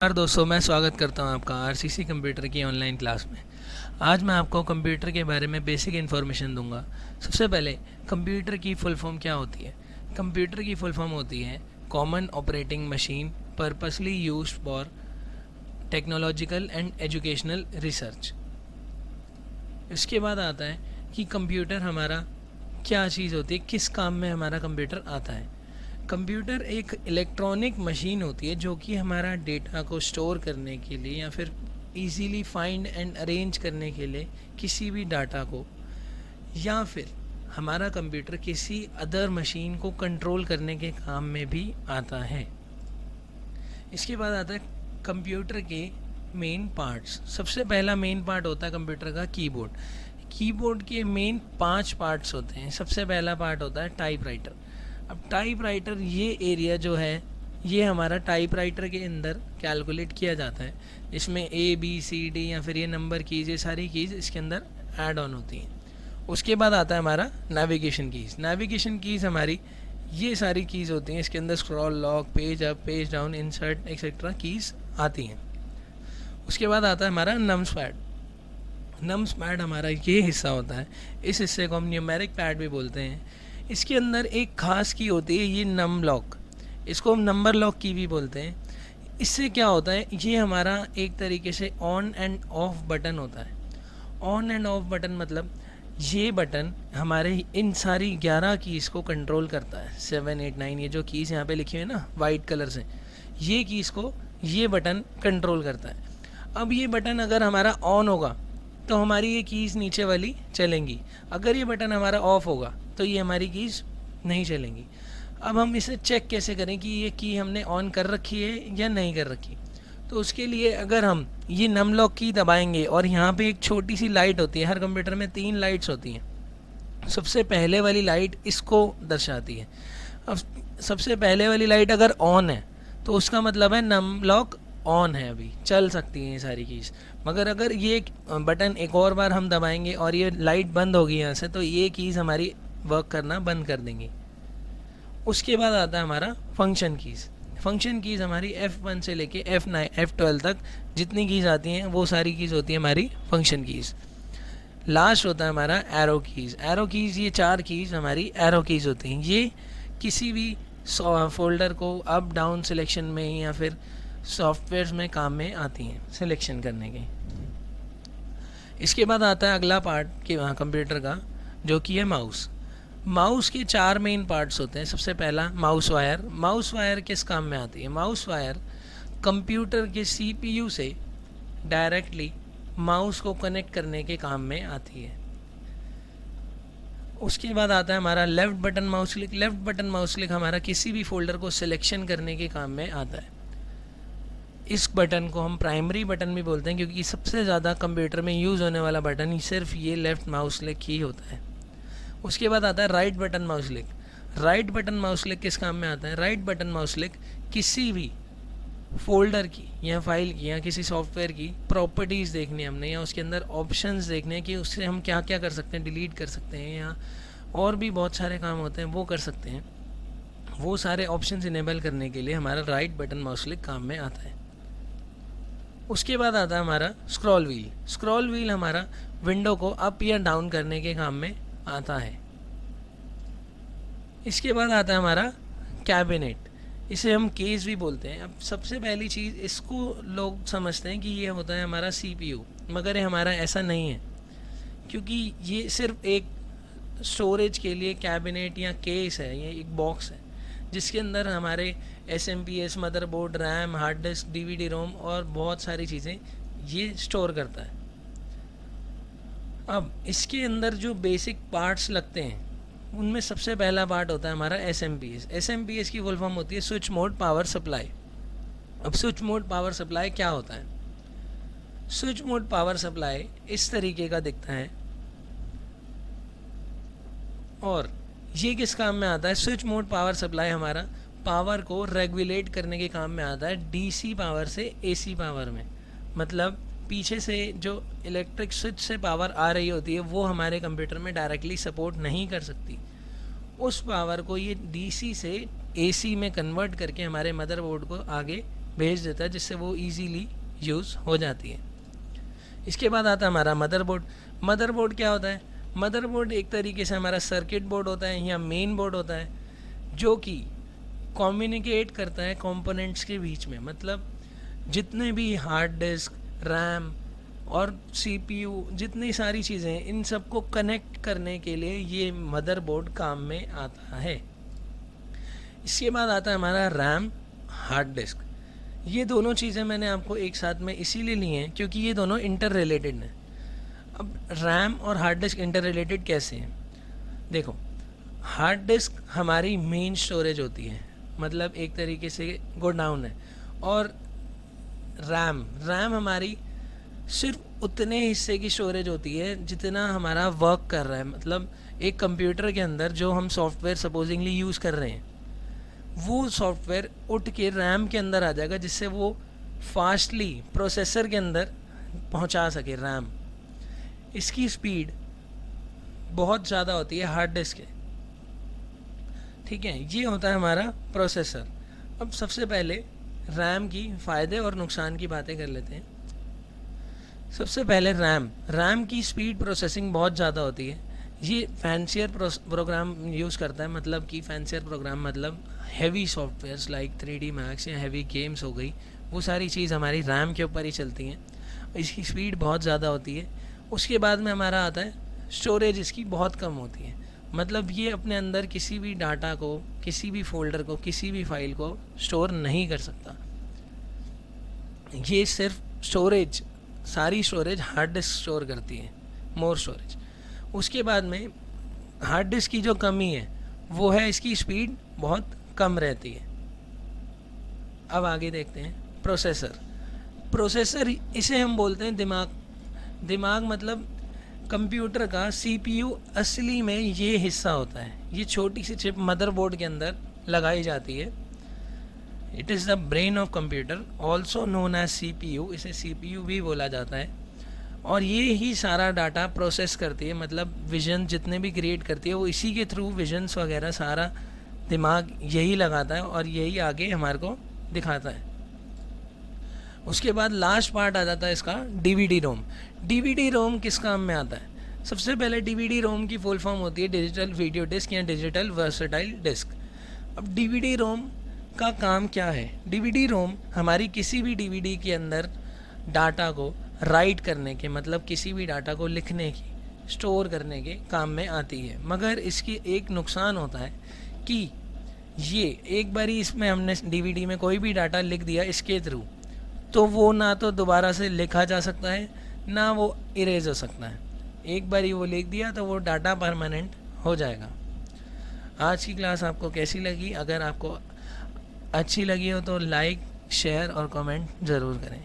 नमस्कार दोस्तों, मैं स्वागत करता हूं आपका आरसीसी कंप्यूटर की ऑनलाइन क्लास में। आज मैं आपको कंप्यूटर के बारे में बेसिक इन्फॉर्मेशन दूंगा। सबसे पहले कंप्यूटर की फुल फॉर्म क्या होती है। कंप्यूटर की फुल फॉर्म होती है common operating machine purposely used for technological and educational research. इसके बाद आता है कि कंप्यूटर हमारा क्या चीज़ होती है, किस काम में हमारा कंप्यूटर आता है। कंप्यूटर एक इलेक्ट्रॉनिक मशीन होती है जो कि हमारा डेटा को स्टोर करने के लिए या फिर इजीली फाइंड एंड अरेंज करने के लिए किसी भी डाटा को, या फिर हमारा कंप्यूटर किसी अदर मशीन को कंट्रोल करने के काम में भी आता है। इसके बाद आता है कंप्यूटर के मेन पार्ट्स। सबसे पहला मेन पार्ट होता है कंप्यूटर का कीबोर्ड। कीबोर्ड के मेन 5 पार्ट्स होते हैं। सबसे पहला पार्ट होता है टाइपराइटर। अब टाइपराइटर ये एरिया जो है, ये हमारा टाइपराइटर के अंदर कैलकुलेट किया जाता है। इसमें A B C D या फिर ये नंबर कीज़, ये सारी कीज़ इसके अंदर ऐड ऑन होती हैं। उसके बाद आता है हमारा नेविगेशन कीज़। नेविगेशन कीज़ हमारी ये सारी कीज़ होती हैं। इसके अंदर scroll, lock, page up, page down, insert etcetera keys आती हैं। उसके बाद आता है हमारा नम्स पैड। नम्स पैड हमारा ये हिस्सा होता है। इस हिस्से को हम न्यूमेरिक पैड भी बोलते हैं। इसके अंदर एक खास की होती है, ये नम लॉक। इसको हम नंबर लॉक की भी बोलते हैं। इससे क्या होता है, ये हमारा एक तरीके से ऑन एंड ऑफ बटन होता है। ऑन एंड ऑफ बटन मतलब ये बटन हमारे इन सारी 11 कीज़ को कंट्रोल करता है। 7 8 9 ये जो कीज़ यहाँ पे लिखी हुई है ना वाइट कलर से, ये कीज़ को ये बटन कंट्रोल करता है। अब ये बटन अगर हमारा ऑन होगा तो हमारी ये कीज़ नीचे वाली चलेंगी। अगर ये बटन हमारा ऑफ होगा तो ये हमारी कीज़ नहीं चलेंगी। अब हम इसे चेक कैसे करें कि ये की हमने ऑन कर रखी है या नहीं कर रखी। तो उसके लिए अगर हम ये नम लॉक की दबाएंगे और यहाँ पे एक छोटी सी लाइट होती है। हर कंप्यूटर में 3 लाइट्स होती हैं। सबसे पहले वाली लाइट इसको दर्शाती है। अब सबसे पहले वाली लाइट अगर ऑन है तो उसका मतलब है नम लॉक ऑन है, अभी चल सकती हैं ये सारी कीज़। मगर अगर ये बटन एक और बार हम दबाएंगे और ये लाइट बंद होगी यहाँ से, तो ये कीज़ हमारी वर्क करना बंद कर देंगी। उसके बाद आता है हमारा फंक्शन कीज़। फंक्शन कीज़ हमारी F1 से लेके F12 तक जितनी कीज़ आती हैं वो सारी कीज़ होती है हमारी फंक्शन कीज़। लास्ट होता है हमारा एरो कीज़। एरो कीज़, ये 4 कीज़ हमारी एरो कीज़ होती हैं। ये किसी भी फोल्डर को अप डाउन सिलेक्शन में या फिर सॉफ्टवेयर में काम में आती हैं सिलेक्शन करने के। इसके बाद आता है अगला पार्ट के कंप्यूटर का, जो कि है माउस। माउस के 4 मेन पार्ट्स होते हैं। सबसे पहला माउस वायर। माउस वायर किस काम में आती है? माउस वायर कंप्यूटर के CPU से डायरेक्टली माउस को कनेक्ट करने के काम में आती है। उसके बाद आता है हमारा left button mouse click. Left button mouse click हमारा किसी भी फोल्डर को सिलेक्शन करने के काम में आता है। इस बटन को हम प्राइमरी बटन भी बोलते हैं क्योंकि सबसे ज़्यादा कंप्यूटर में यूज़ होने वाला बटन ही सिर्फ ये लेफ़्ट माउस क्लिक ही होता है। उसके बाद आता है right button mouse click. Right button mouse click किस काम में आता है? राइट बटन माउस क्लिक किसी भी फोल्डर की या फाइल की या किसी सॉफ्टवेयर की प्रॉपर्टीज़ देखनी है हमने, या उसके अंदर ऑप्शंस देखने हैं कि उससे हम क्या क्या कर सकते हैं, डिलीट कर सकते हैं या और भी बहुत सारे काम होते हैं वो कर सकते हैं। वो सारे ऑप्शंस इनेबल करने के लिए हमारा राइट बटन माउस क्लिक काम में आता है। उसके बाद आता है हमारा स्क्रॉल व्हील। स्क्रॉल व्हील हमारा विंडो को अप या डाउन करने के काम में आता है। इसके बाद आता है हमारा कैबिनेट। इसे हम केस भी बोलते हैं। अब सबसे पहली चीज़, इसको लोग समझते हैं कि ये होता है हमारा CPU, मगर ये हमारा ऐसा नहीं है, क्योंकि ये सिर्फ एक स्टोरेज के लिए कैबिनेट या केस है। ये एक बॉक्स है जिसके अंदर हमारे SMPS, motherboard, RAM, hard disk, DVD रोम और बहुत सारी चीज़ें ये स्टोर करता है। अब इसके अंदर जो बेसिक पार्ट्स लगते हैं उनमें सबसे पहला पार्ट होता है हमारा SMPS। SMPS की फुल फॉर्म होती है स्विच मोड पावर सप्लाई। अब स्विच मोड पावर सप्लाई क्या होता है? स्विच मोड पावर सप्लाई इस तरीके का दिखता है और ये किस काम में आता है? स्विच मोड पावर सप्लाई हमारा पावर को रेगुलेट करने के काम में आता है DC पावर से AC पावर में। मतलब पीछे से जो इलेक्ट्रिक स्विच से पावर आ रही होती है वो हमारे कंप्यूटर में डायरेक्टली सपोर्ट नहीं कर सकती। उस पावर को ये DC से AC में कन्वर्ट करके हमारे मदरबोर्ड को आगे भेज देता है, जिससे वो इजीली यूज़ हो जाती है। इसके बाद आता है हमारा मदरबोर्ड। मदरबोर्ड क्या होता है? मदरबोर्ड एक तरीके से हमारा सर्किट बोर्ड होता है या मेन बोर्ड होता है, जो कि कम्युनिकेट करता है कंपोनेंट्स के बीच में। मतलब जितने भी हार्ड डिस्क, रैम और सीपीयू, जितनी सारी चीज़ें हैं, इन सबको कनेक्ट करने के लिए ये मदरबोर्ड काम में आता है। इसके बाद आता है हमारा रैम, हार्ड डिस्क। ये दोनों चीज़ें मैंने आपको एक साथ में इसीलिए ली हैं क्योंकि ये दोनों इंटर रिलेटेड हैं। अब रैम और हार्ड डिस्क इंटर रिलेटेड कैसे हैं? देखो, हार्ड डिस्क हमारी मेन स्टोरेज होती है, मतलब एक तरीके से गोडाउन है, और रैम हमारी सिर्फ उतने हिस्से की स्टोरेज होती है जितना हमारा वर्क कर रहा है। मतलब एक कंप्यूटर के अंदर जो हम सॉफ्टवेयर सपोजिंगली यूज़ कर रहे हैं, वो सॉफ्टवेयर उठ के रैम के अंदर आ जाएगा, जिससे वो फास्टली प्रोसेसर के अंदर पहुंचा सके रैम। इसकी स्पीड बहुत ज़्यादा होती है हार्ड डिस्क के, ठीक है। ये होता है हमारा प्रोसेसर। अब सबसे पहले रैम की फ़ायदे और नुकसान की बातें कर लेते हैं। सबसे पहले रैम की स्पीड प्रोसेसिंग बहुत ज़्यादा होती है। ये फैंसियर प्रोग्राम यूज़ करता है, मतलब कि फैंसियर प्रोग्राम मतलब heavy softwares like 3D Max या हैवी गेम्स हो गई, वो सारी चीज़ हमारी रैम के ऊपर ही चलती हैं। इसकी स्पीड बहुत ज़्यादा होती है। उसके बाद में हमारा आता है स्टोरेज, इसकी बहुत कम होती है। मतलब ये अपने अंदर किसी भी डाटा को, किसी भी फोल्डर को, किसी भी फाइल को स्टोर नहीं कर सकता। ये सिर्फ स्टोरेज, सारी स्टोरेज हार्ड डिस्क स्टोर करती है, मोर स्टोरेज। उसके बाद में हार्ड डिस्क की जो कमी है वो है इसकी स्पीड बहुत कम रहती है। अब आगे देखते हैं प्रोसेसर इसे हम बोलते हैं दिमाग मतलब कंप्यूटर का सीपीयू असली में ये हिस्सा होता है। ये छोटी सी चिप मदरबोर्ड के अंदर लगाई जाती है। It is the brain of computer, also known as CPU. इसे सीपीयू भी बोला जाता है। और ये ही सारा डाटा प्रोसेस करती है, मतलब विजन जितने भी क्रिएट करती है वो इसी के थ्रू विजन्स वगैरह सारा दिमाग यही लगाता है और यही आगे हमारे को दिखाता है। उसके बाद लास्ट पार्ट आ जाता है इसका डीवीडी रोम। डीवीडी रोम किस काम में आता है? सबसे पहले डीवीडी रोम की फुल फॉर्म होती है डिजिटल वीडियो डिस्क या डिजिटल वर्सेटाइल डिस्क। अब डीवीडी रोम का काम क्या है? डीवीडी रोम हमारी किसी भी डीवीडी के अंदर डाटा को राइट करने के, मतलब किसी भी डाटा को लिखने की, स्टोर करने के काम में आती है। मगर इसकी एक नुकसान होता है कि ये एक बारी इसमें हमने डीवीडी में कोई भी डाटा लिख दिया इसके थ्रू, तो वो ना तो दोबारा से लिखा जा सकता है, ना वो इरेज हो सकता है। एक बारी वो लिख दिया तो वो डाटा परमानेंट हो जाएगा। आज की क्लास आपको कैसी लगी? अगर आपको अच्छी लगी हो तो लाइक, शेयर और कमेंट ज़रूर करें।